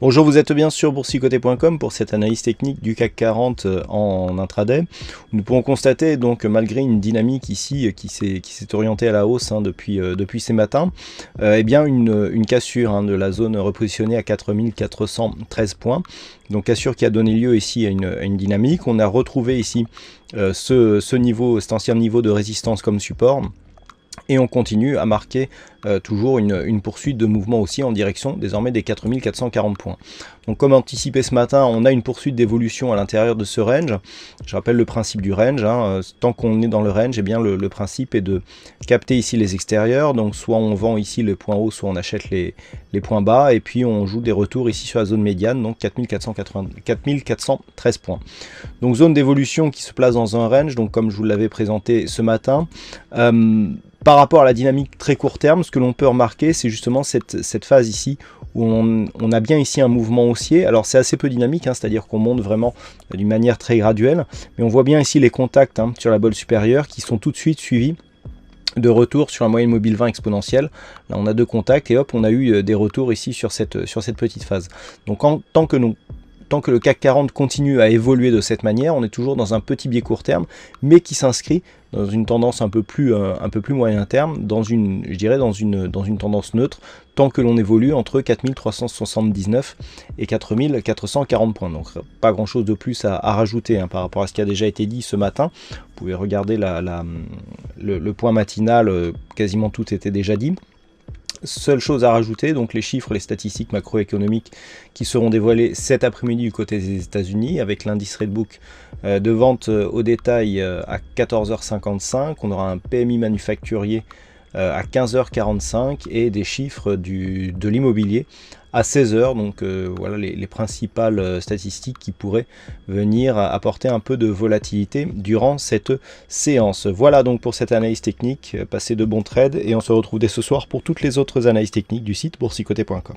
Bonjour, vous êtes bien sur boursicoté.com pour cette analyse technique du CAC 40 en intraday. Nous pouvons constater donc malgré une dynamique ici qui s'est orientée à la hausse depuis ces matins, eh bien une cassure de la zone repositionnée à 4413 points. Donc cassure qui a donné lieu ici à une dynamique. On a retrouvé ici cet ancien niveau de résistance comme support. Et on continue à marquer toujours une poursuite de mouvement aussi en direction désormais des 4440 points. Donc comme anticipé ce matin, on a une poursuite d'évolution à l'intérieur de ce range. Je rappelle le principe du range, tant qu'on est dans le range, eh bien le principe est de capter ici les extérieurs. Donc soit on vend ici les points hauts, soit on achète les points bas. Et puis on joue des retours ici sur la zone médiane, donc 4413 points. Donc zone d'évolution qui se place dans un range, donc comme je vous l'avais présenté ce matin. Par rapport à la dynamique très court terme, ce que l'on peut remarquer, c'est justement cette phase ici où on a bien ici un mouvement haussier. Alors c'est assez peu dynamique, c'est-à-dire qu'on monte vraiment d'une manière très graduelle, mais on voit bien ici les contacts sur la bolle supérieure qui sont tout de suite suivis de retour sur la moyenne mobile 20 exponentielle. Là on a deux contacts et hop, on a eu des retours ici sur cette petite phase. Donc tant que le CAC 40 continue à évoluer de cette manière, on est toujours dans un petit biais court terme, mais qui s'inscrit dans une tendance un peu plus moyen terme, dans une tendance neutre, tant que l'on évolue entre 4379 et 4440 points. Donc pas grand chose de plus à rajouter par rapport à ce qui a déjà été dit ce matin. Vous pouvez regarder le point matinal, quasiment tout était déjà dit. Seule chose à rajouter, donc les chiffres, les statistiques macroéconomiques qui seront dévoilés cet après-midi du côté des États-Unis avec l'indice Redbook de vente au détail à 14h55. On aura un PMI manufacturier à 15h45 et des chiffres de l'immobilier à 16h. Donc voilà les principales statistiques qui pourraient venir apporter un peu de volatilité durant cette séance. Voilà donc pour cette analyse technique. Passez de bons trades et on se retrouve dès ce soir pour toutes les autres analyses techniques du site boursicoté.com.